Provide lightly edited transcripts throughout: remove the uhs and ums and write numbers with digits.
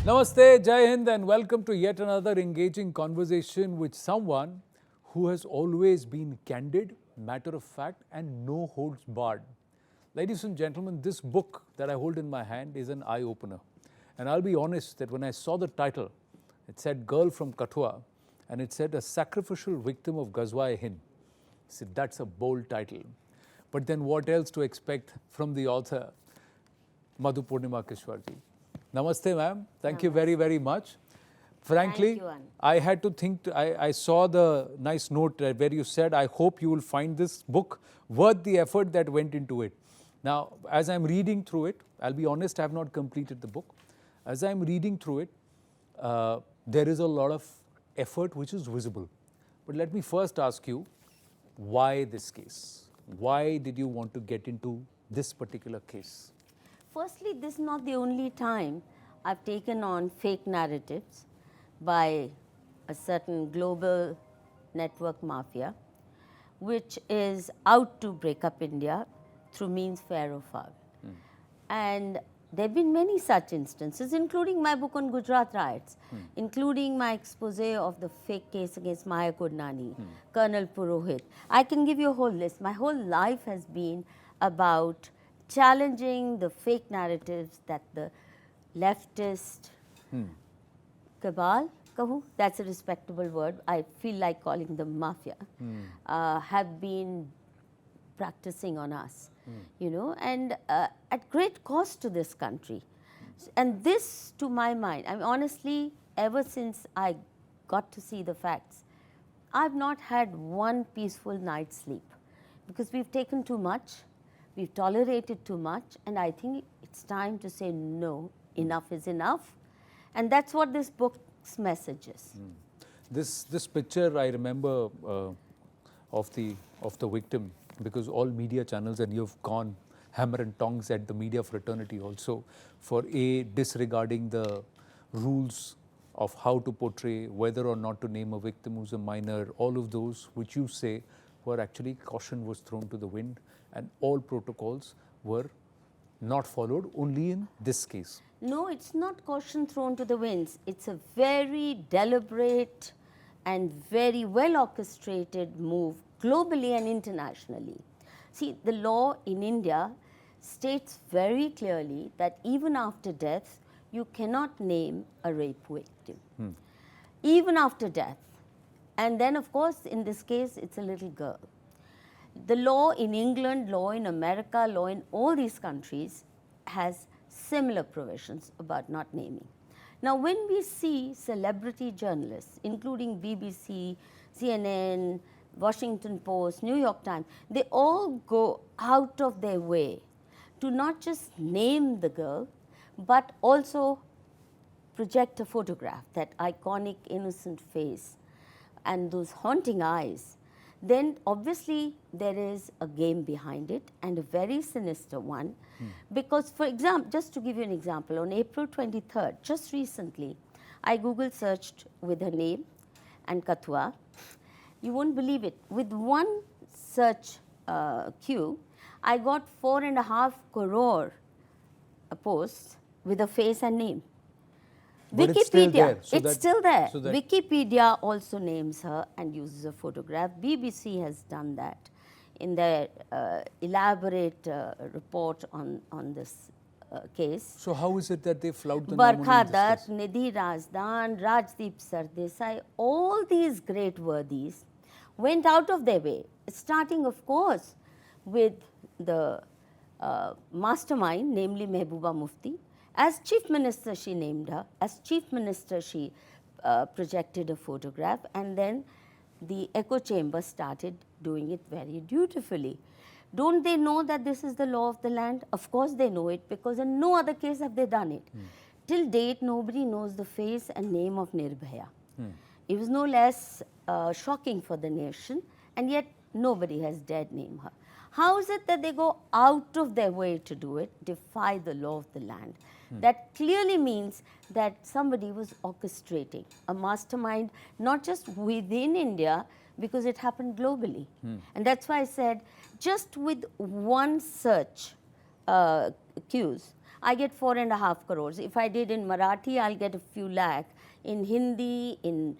Namaste, Jai Hind, and welcome to yet another engaging conversation with someone who has always been candid, matter of fact, and no holds barred. Ladies and gentlemen, this book that I hold in my hand is an eye opener. And I'll be honest that when I saw the title, it said Girl From Kathua, and it said a sacrificial victim of Ghazwa-e-Hind. I said, that's a bold title. But then what else to expect from the author, Madhu Kishwar ji. Namaste, ma'am. Thank you very, very much. Frankly, I had to think, I saw the nice note where you said, I hope you will find this book worth the effort that went into it. Now, as I'm reading through it, I'll be honest, I have not completed the book. As I'm reading through it, there is a lot of effort which is visible. But let me first ask you, why this case? Why did you want to get into this particular case? Firstly, this is not the only time I've taken on fake narratives by a certain global network mafia, which is out to break up India through means fair or foul. And there have been many such instances, including my book on Gujarat riots, including my expose of the fake case against Maya Kodnani, Colonel Purohit. I can give you a whole list. My whole life has been about challenging the fake narratives that the leftist cabal, that's a respectable word, I feel like calling them mafia, have been practicing on us, you know, and at great cost to this country. And this, to my mind, I mean, honestly, ever since I got to see the facts, I've not had one peaceful night's sleep because we've taken too much. We've tolerated too much, and I think it's time to say no, enough is enough. And that's what this book's message is. This picture I remember of the victim, because all media channels, and you've gone hammer and tongs at the media fraternity also for disregarding the rules of how to portray, whether or not to name a victim who's a minor, all of those which you say were actually caution was thrown to the wind. And all protocols were not followed, only in this case. No, it's not caution thrown to the winds. It's a very deliberate and very well orchestrated move globally and internationally. See, the law in India states very clearly that even after death, you cannot name a rape victim. Even after death. And then, of course, in this case, it's a little girl. The law in England, law in America, law in all these countries has similar provisions about not naming. Now, when we see celebrity journalists, including BBC, CNN, Washington Post, New York Times, they all go out of their way to not just name the girl, but also project a photograph, that iconic innocent face and those haunting eyes. Then obviously there is a game behind it, and a very sinister one. Because, for example, just to give you an example, on April 23rd, just recently, I Google searched with her name and Kathua. You won't believe it. With one search queue, I got 4.5 crore posts with a face and name. But Wikipedia, it's still there. So that Wikipedia also names her and uses a photograph. BBC has done that in their elaborate report on this case. So how is it that they flout the Barkha Dutt, Nidhi Razdan, Rajdeep Sardesai, all these great worthies went out of their way, starting, of course, with the mastermind, namely Mehbooba Mufti. As Chief Minister, she named her. As Chief Minister, she projected a photograph, and then the echo chamber started doing it very dutifully. Don't they know that this is the law of the land? Of course they know it, because in no other case have they done it. Till date, nobody knows the face and name of Nirbhaya. It was no less shocking for the nation, and yet nobody has dared name her. How is it that they go out of their way to do it, defy the law of the land? That clearly means that somebody was orchestrating a mastermind, not just within India, because it happened globally. And that's why I said, just with one search cues, I get 4.5 crores. If I did in Marathi, I'll get a few lakh. In Hindi, in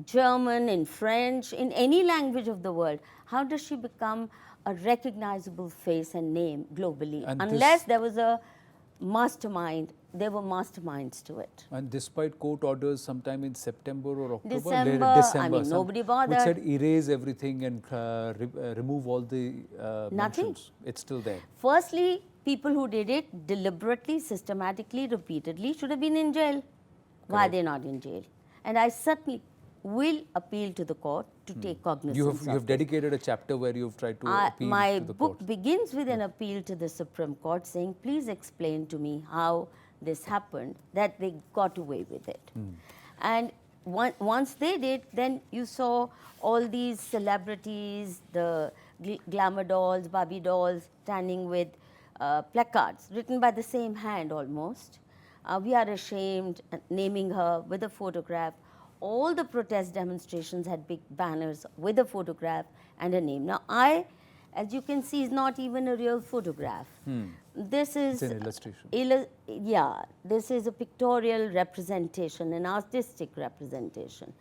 German, in French, in any language of the world, how does she become a recognizable face and name globally? And unless there was a mastermind, there were masterminds to it. And despite court orders sometime in September or October, December, I mean, nobody bothered. Which said erase everything and remove all the Nothing. mentions. It's still there. Firstly, people who did it deliberately, systematically, repeatedly should have been in jail. Why are they not in jail? And I certainly will appeal to the court to take cognizance You of have it. dedicated a chapter where you've tried to appeal My to the book court. begins with an appeal to the Supreme Court saying, please explain to me how this happened, that they got away with it. And once they did, then you saw all these celebrities, the glamour dolls, Barbie dolls, standing with placards written by the same hand almost. We are ashamed, naming her with a photograph. All the protest demonstrations had big banners with a photograph and a name. Now, as you can see, is not even a real photograph. This is It's an illustration. This is a pictorial representation, an artistic representation.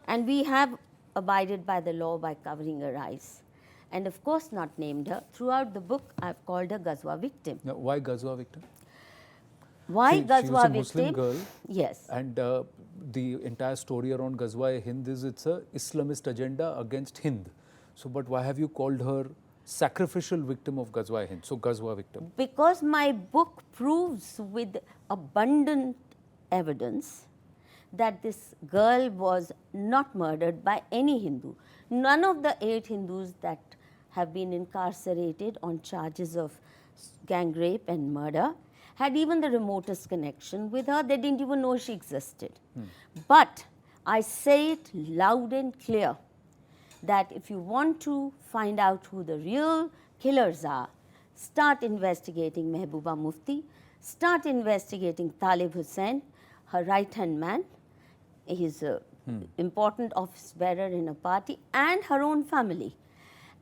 And we have abided by the law by covering her eyes. And of course not named her. Throughout the book, I've called her Kathua victim. Now, why Kathua victim? Why She was Kathua a Muslim victim? girl. Yes. And the entire story around Ghazwa-e-Hind is it's a Islamist agenda against Hind. So, but why have you called her sacrificial victim of Ghazwa-e-Hind? So, Ghazwa victim. Because my book proves with abundant evidence that this girl was not murdered by any Hindu. None of the 8 Hindus that have been incarcerated on charges of gang rape and murder had even the remotest connection with her. They didn't even know she existed. But I say it loud and clear that if you want to find out who the real killers are, start investigating Mehbooba Mufti, start investigating Talib Hussain, her right-hand man. He's an important office bearer in a party, and her own family.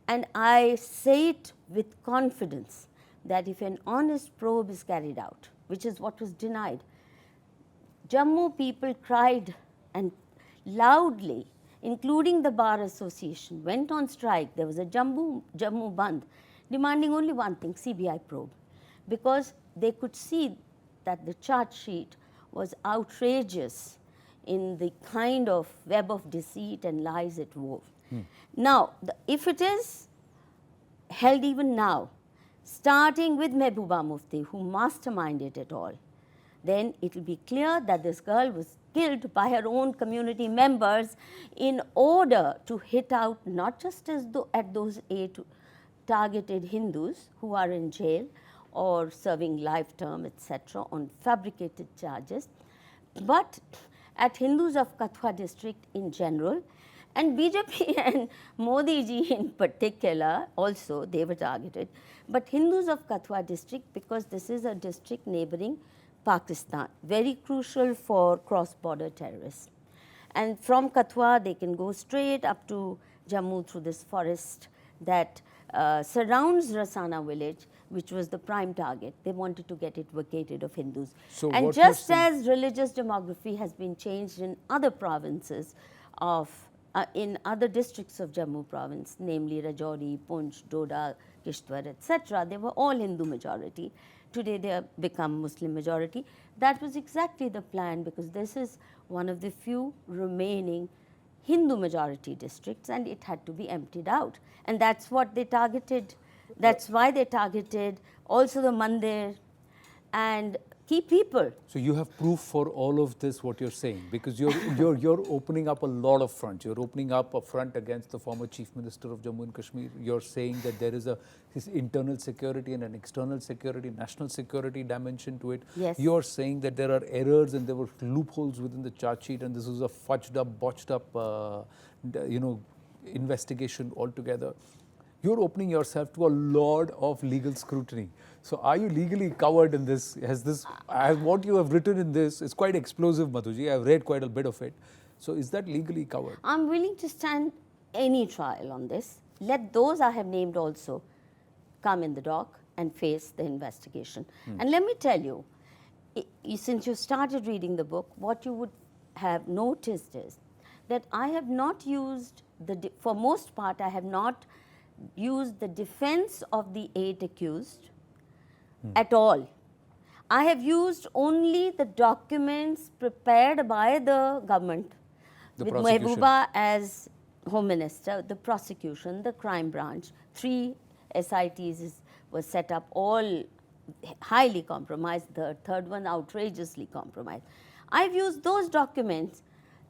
And I say it with confidence that if an honest probe is carried out, which is what was denied, Jammu people cried and loudly, including the Bar Association, went on strike. There was a Jammu Bandh, demanding only one thing, CBI probe, because they could see that the charge sheet was outrageous in the kind of web of deceit and lies it wove. Now, if it is held even now, starting with Mehbooba Mufti, who masterminded it all, then it will be clear that this girl was killed by her own community members in order to hit out not just at those 8 targeted Hindus who are in jail or serving life term, etc., on fabricated charges, but at Hindus of Kathua district in general, and BJP and Modi ji in particular also, they were targeted. But Hindus of Kathua district, because this is a district neighboring Pakistan, very crucial for cross-border terrorists. And from Kathua, they can go straight up to Jammu through this forest that surrounds Rasana village, which was the prime target. They wanted to get it vacated of Hindus. So and just as religious demography has been changed in other provinces of in other districts of Jammu province, namely Rajouri, Poonch, Doda, Kishwar, etc., they were all Hindu majority. Today they have become Muslim majority. That was exactly the plan, because this is one of the few remaining Hindu majority districts, and it had to be emptied out. And that's what they targeted. That's why they targeted also the mandir and key people. So you have proof for all of this, what you're saying, because you're opening up a lot of fronts. You're opening up a front against the former Chief Minister of Jammu and Kashmir. You're saying that there is this internal security and an external security, national security dimension to it. Yes. You're saying that there are errors and there were loopholes within the charge sheet, and this was a fudged up, botched up, investigation altogether. You're opening yourself to a lot of legal scrutiny. So are you legally covered in this? What you have written in this is quite explosive, Madhuji. I've read quite a bit of it. So is that legally covered? I'm willing to stand any trial on this. Let those I have named also come in the dock. and face the investigation. And let me tell you, since you started reading the book, what you would have noticed is that I have not used for most part, I have not used the defense of the 8 accused at all. I have used only the documents prepared by the government with Mehbooba as Home Minister, the prosecution, the crime branch, 3 SITs were set up, all highly compromised, the third one outrageously compromised. I've used those documents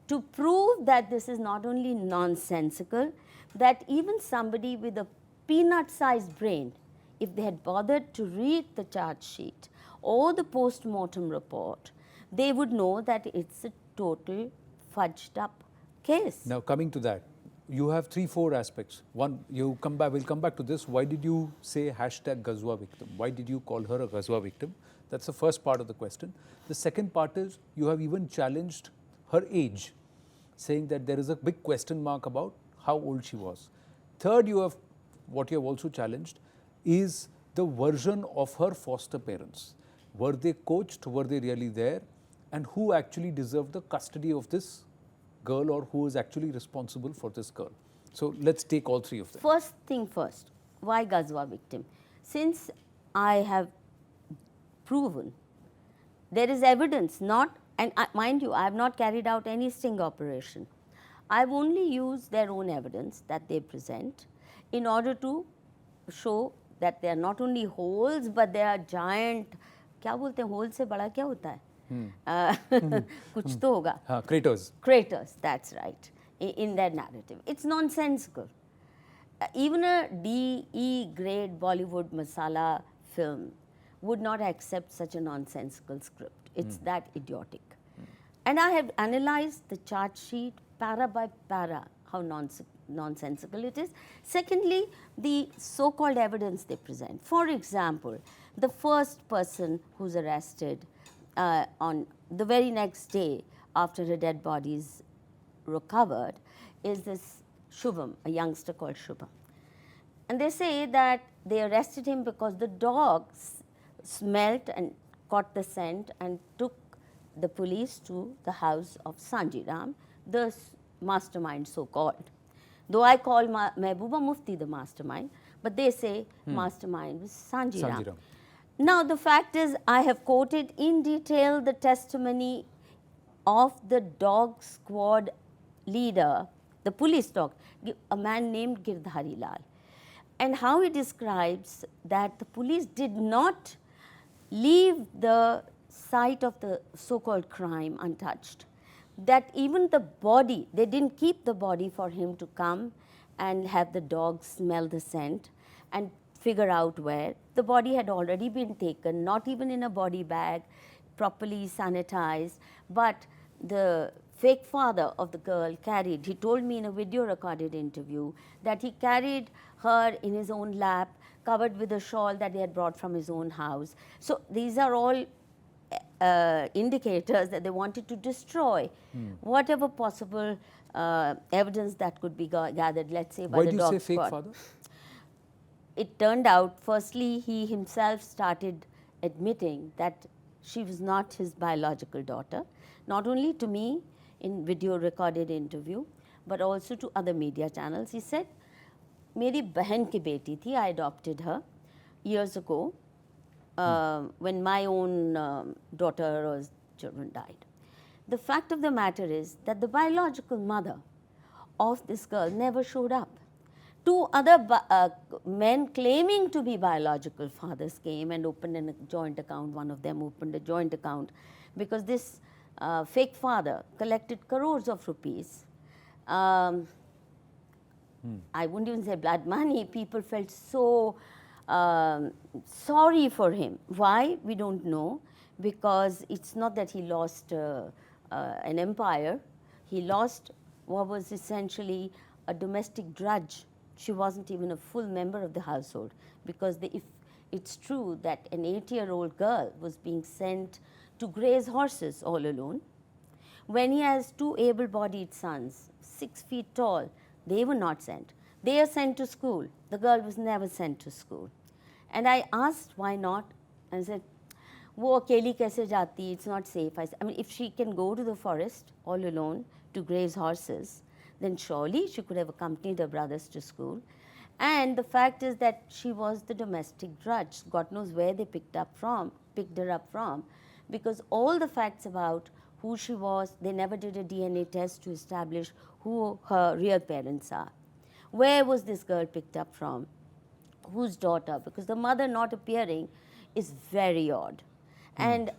to prove that this is not only nonsensical, that even somebody with a peanut-sized brain, if they had bothered to read the charge sheet or the post-mortem report, they would know that it's a total fudged up case. Now, coming to that, you have 3-4 aspects. One, we'll come back to this. Why did you say #Kathua victim? Why did you call her a Kathua victim? That's the first part of the question. The second part is, you have even challenged her age, saying that there is a big question mark about how old she was. Third, what you have also challenged is the version of her foster parents. Were they coached? Were they really there? And who actually deserved the custody of this girl, or who is actually responsible for this girl? So let's take all 3 of them. First thing first, why Kathua victim? Since I have proven there is evidence, and mind you, I have not carried out any sting operation. I have only used their own evidence that they present in order to show that they are not only holes, but they are giant. क्या बोलते हैं whole से बड़ा क्या होता है? कुछ तो होगा. Craters, that's right, in their narrative. It's nonsensical. Even a DE grade Bollywood masala film would not accept such a nonsensical script. It's that idiotic. And I have analyzed the charge sheet para by para, how nonsensical it is. Secondly, the so-called evidence they present. For example, the first person who's arrested on the very next day after a dead body is recovered is this Shubham, a youngster called Shubham. And they say that they arrested him because the dog smelt and caught the scent and took the police to the house of Sanjiram, the mastermind so-called. Though I call Mehbooba Mufti the mastermind, but they say mastermind was Sanjiram. Now, the fact is, I have quoted in detail the testimony of the dog squad leader, the police dog, a man named Girdhari Lal, and how he describes that the police did not leave the site of the so-called crime untouched, that even the body, they didn't keep the body for him to come and have the dog smell the scent and figure out where. The body had already been taken, not even in a body bag, properly sanitized, but the fake father of the girl carried, he told me in a video recorded interview that he carried her in his own lap, covered with a shawl that he had brought from his own house. So these are all indicators that they wanted to destroy whatever possible evidence that could be gathered, let's say, by the dog squad. Why do you say fake father? It turned out, firstly, he himself started admitting that she was not his biological daughter, not only to me in video recorded interview, but also to other media channels. He said, मेरी बहन की बेटी थी, I adopted her years ago when my own daughter or children died. The fact of the matter is that the biological mother of this girl never showed up. 2 other men claiming to be biological fathers came and opened a joint account. One of them opened a joint account because this fake father collected crores of rupees. I wouldn't even say blood money. People felt so sorry for him. Why? We don't know, because it's not that he lost an empire. He lost what was essentially a domestic drudge. She wasn't even a full member of the household, because if it's true that an 8-year-old girl was being sent to graze horses all alone, when he has 2 able-bodied sons, 6 feet tall, they were not sent. They are sent to school. The girl was never sent to school. And I asked why not. I said, वो अकेली कैसे जाती? It's not safe. I mean, if she can go to the forest all alone to graze horses, then surely she could have accompanied her brothers to school. And the fact is that she was the domestic drudge. God knows where they picked her up from, because all the facts about who she was, they never did a DNA test to establish who her real parents are. Where was this girl picked up from? Whose daughter? Because the mother not appearing is very odd. And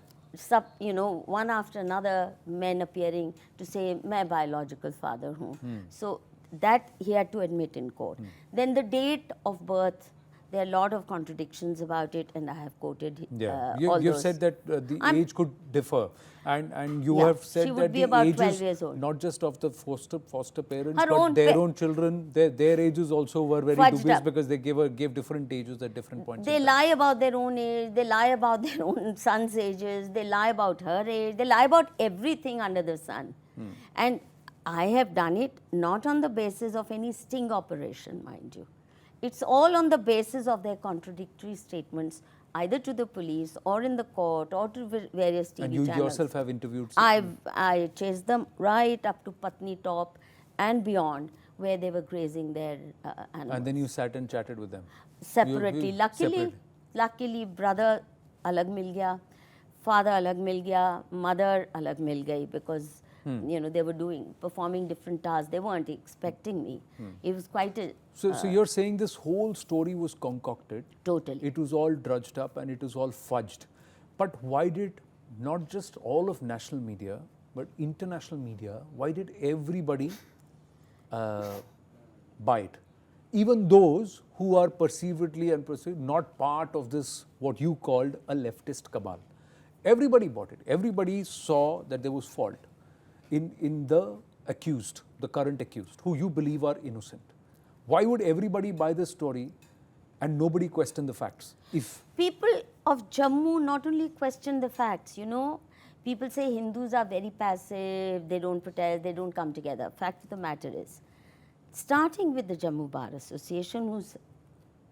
one after another, men appearing to say, my biological father who. So that he had to admit in court. Then the date of birth, there are a lot of contradictions about it, and I have quoted all You've those. said that the age could differ, and you Yeah, have said she would that be the about ages 12 years old. not just of the foster parents, Her but own their own children, their ages also were very Fudged dubious up. because they gave different ages at different points. They in time. lie about their own age, they lie about their own son's ages, they lie about her age, they lie about everything under the sun. And I have done it not on the basis of any sting operation, mind you. It's all on the basis of their contradictory statements, either to the police or in the court or to various TV And you channels. yourself have interviewed. I chased them right up to Patni Top and beyond, where they were grazing their animals. And then you sat and chatted with them. Separately. Separately. Luckily, brother alag mil gaya, father alag mil gaya, mother alag mil gayi, because they were performing different tasks. They weren't expecting me. It was quite a... So you're saying this whole story was concocted. Totally. It was all drudged up and it was all fudged. But why did not just all of national media, but international media, why did everybody buy it? Even those who are perceivedly and perceived not part of this, what you called a leftist cabal. Everybody bought it. Everybody saw that there was fault in the accused, the current accused, who you believe are innocent. Why would everybody buy this story and nobody question the facts? If people of Jammu not only question the facts, people say Hindus are very passive, they don't protest, they don't come together. Fact of the matter is, starting with the Jammu Bar Association, whose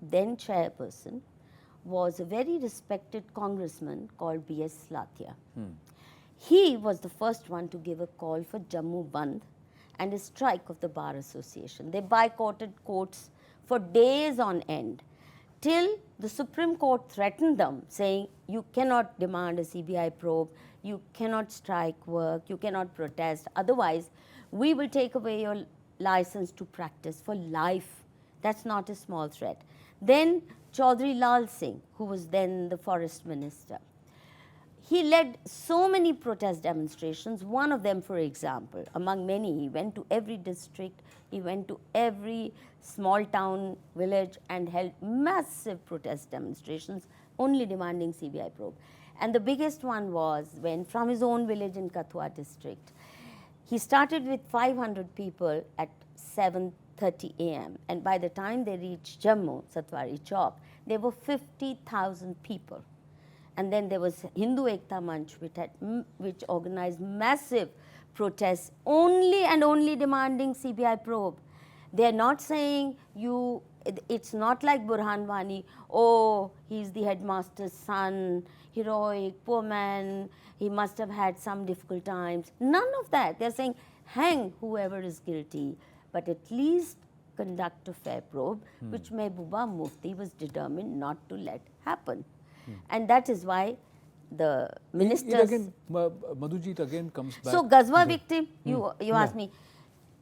then chairperson was a very respected congressman called B.S. Lathia. He was the first one to give a call for Jammu Bandh and a strike of the Bar Association. They boycotted courts for days on end, till the Supreme Court threatened them, saying, you cannot demand a CBI probe, you cannot strike work, you cannot protest, otherwise we will take away your license to practice for life. That's not a small threat. Then Chaudhry Lal Singh, who was then the forest minister, he led so many protest demonstrations. One of them, for example, among many, he went to every district, he went to every small town, village, and held massive protest demonstrations, only demanding CBI probe. And the biggest one was when, from his own village in Kathua district, he started with 500 people at 7:30 a.m. And by the time they reached Jammu, Satwari Chowk, there were 50,000 people. And then there was Hindu Ekta Manch, which organized massive protests, only and only demanding CBI probe. They are not saying it's not like Burhan Wani, oh, he's the headmaster's son, heroic, poor man, he must have had some difficult times. None of that. They're saying, hang whoever is guilty, but at least conduct a fair probe, which Mehbooba Mufti was determined not to let happen. And that is why the ministers... Madhuji, it again comes back. So, Ghazwa victim, you asked me.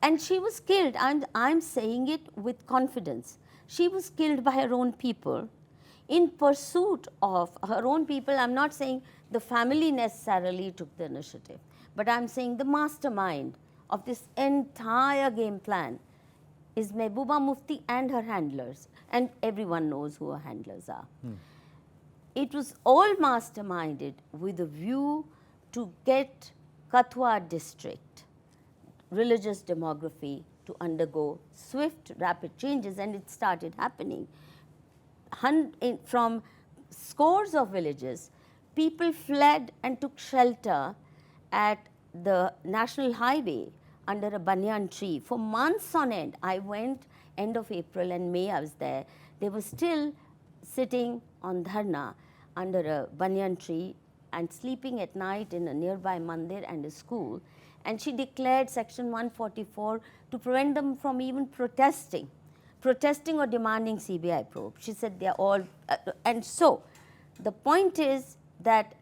And she was killed, and I'm saying it with confidence. She was killed by her own people in pursuit of her own people. I'm not saying the family necessarily took the initiative, but I'm saying the mastermind of this entire game plan is Mehbooba Mufti and her handlers. And everyone knows who her handlers are. It was all masterminded with a view to get Kathua district religious demography to undergo swift, rapid changes, and it started happening. From scores of villages, people fled and took shelter at the national highway under a banyan tree for months on end. I went end of April and May, I was there. There were still sitting on dharna under a banyan tree and sleeping at night in a nearby mandir and a school, and she declared Section 144 to prevent them from even protesting or demanding CBI probe. She said they are all, and so the point is that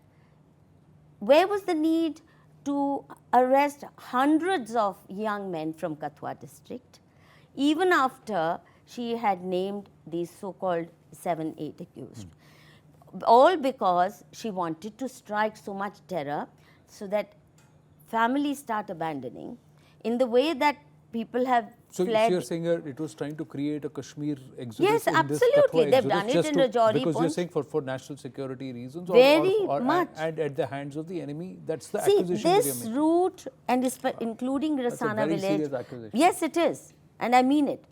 where was the need to arrest hundreds of young men from Kathua district, even after she had named these so-called 7-8 accused? All because she wanted to strike so much terror so that families start abandoning in the way that people have So fled. you're saying it was trying to create a Kashmir exodus? Yes, in absolutely. This They've Kathua done it exodus in Rajouri, because you're Poonch. saying for national security reasons, Very much. and at the hands of the enemy. That's the See, accusation that you're this making. route, and including That's a Rasana very village. serious accusation. Yes, it is, and I mean it.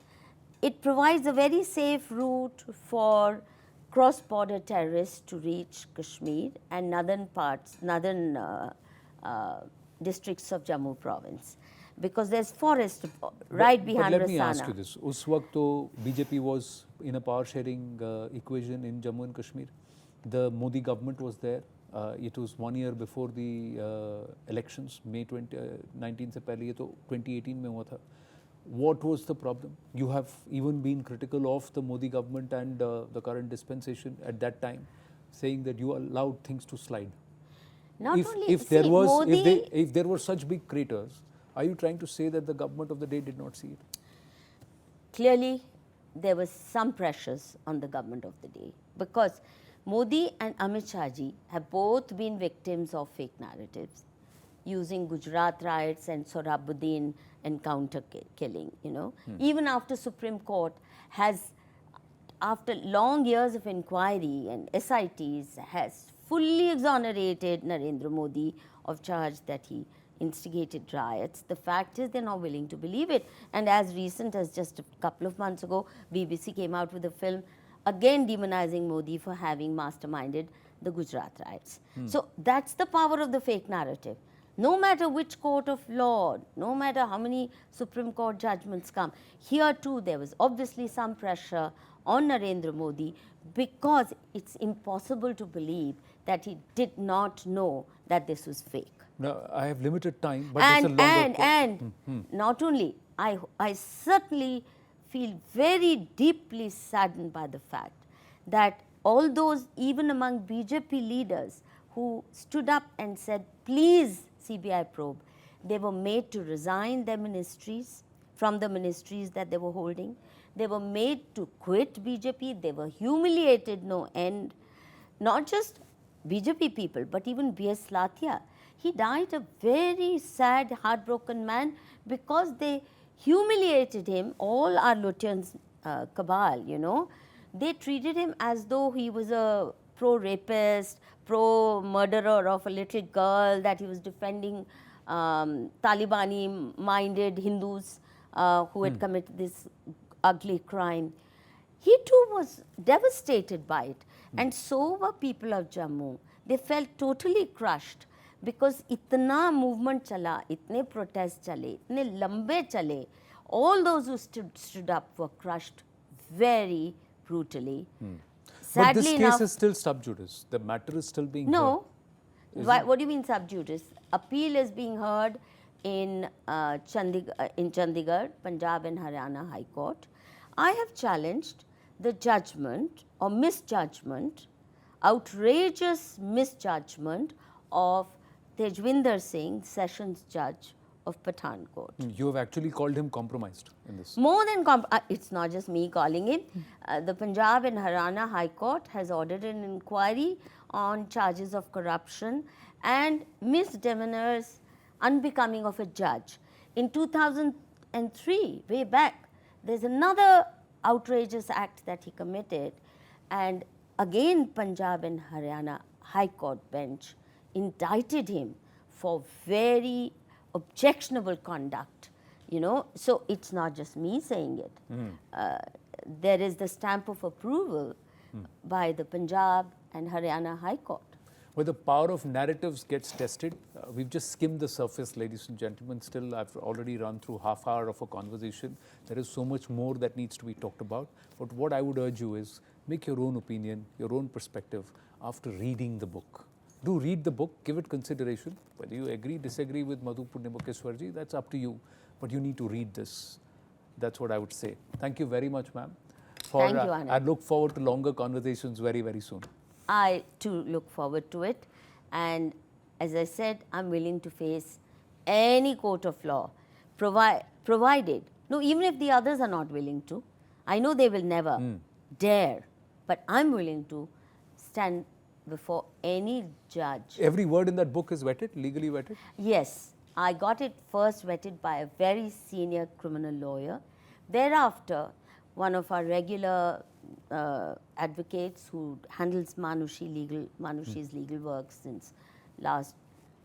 It provides a very safe route for cross-border terrorists to reach Kashmir and northern districts of Jammu province, because there's forest right behind But let Rasana. me ask you this. Us waqt to BJP was in a power sharing equation in Jammu and Kashmir. The Modi government was there. It was 1 year before the elections, May 2019 से पहले, ये तो 2018 में हुआ था. What was the problem? You have even been critical of the Modi government and the current dispensation at that time, saying that you allowed things to slide. Not if, only, if there see, was Modi, if there were such big craters, are you trying to say that the government of the day did not see it? clearly there was some pressures on the government of the day, because Modi and Amit Shah ji have both been victims of fake narratives, using Gujarat riots and Sohrabuddin encounter killing, you know. Even after Supreme Court has, after long years of inquiry and SITs, has fully exonerated Narendra Modi of charge that he instigated riots. The fact is they're not willing to believe it. And as recent as just a couple of months ago, BBC came out with a film again demonizing Modi for having masterminded the Gujarat riots. So that's the power of the fake narrative. No matter which court of law, no matter how many Supreme Court judgments come, here too there was obviously some pressure on Narendra Modi, because it's impossible to believe that he did not know that this was fake. Now, I have limited time, but it's a longer... And not only, I certainly feel very deeply saddened by the fact that all those, even among BJP leaders who stood up and said, please CBI probe, they were made to resign their ministries, from the ministries that they were holding. They were made to quit BJP. They were humiliated no end. Not just BJP people, but even B.S. Lathia. He died a very sad, heartbroken man, because they humiliated him, all our Lutyens cabal, you know. They treated him as though he was a pro-rapist, pro-murderer of a little girl, that he was defending Talibani-minded Hindus who had committed this ugly crime. He too was devastated by it. And so were people of Jammu. They felt totally crushed, because itna movement chala, itne protests chale, itne lambe chale, all those who stood up were crushed very brutally. But this Sadly case enough, is still sub judice. The matter is still being no. heard. What do you mean sub judice? Appeal is being heard in Chandigarh, Punjab and Haryana High Court. I have challenged the judgment or misjudgment, outrageous misjudgment of Tejwinder Singh, Sessions Judge of Pathankot. You have actually called him compromised in this. More than it's not just me calling him. The Punjab and Haryana High Court has ordered an inquiry on charges of corruption and misdemeanors unbecoming of a judge. In 2003, way back, there's another outrageous act that he committed, and again Punjab and Haryana High Court bench indicted him for very objectionable conduct, you know. So it's not just me saying it. There is the stamp of approval by the Punjab and Haryana High Court. Where the power of narratives gets tested. We've just skimmed the surface, ladies and gentlemen. Still, I've already run through half hour of a conversation. There is so much more that needs to be talked about. But what I would urge you is, make your own opinion, your own perspective after reading the book. Do read the book, give it consideration. Whether you agree, disagree with Madhu Kishwarji, that's up to you. But you need to read this. That's what I would say. Thank you very much, ma'am. Thank you, Anand. I look forward to longer conversations very, very soon. I too look forward to it. And as I said, I'm willing to face any court of law, provided, no, even if the others are not willing to. I know they will never dare, but I'm willing to stand before any judge. Every word in that book is vetted, legally vetted? Yes, I got it first vetted by a very senior criminal lawyer. Thereafter, one of our regular advocates who handles Manushi's legal work since last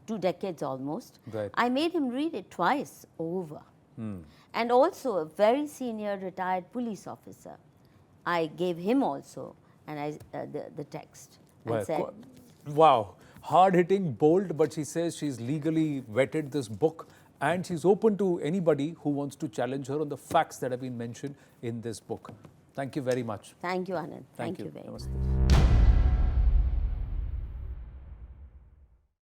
2 decades almost. Right. I made him read it twice over. And also a very senior retired police officer. I gave him also the text and Well, said, wow, hard-hitting, bold, but she says she's legally vetted this book and she's open to anybody who wants to challenge her on the facts that have been mentioned in this book. Thank you very much. thank you, Anand. Thank Thank you you. very Namaste. much.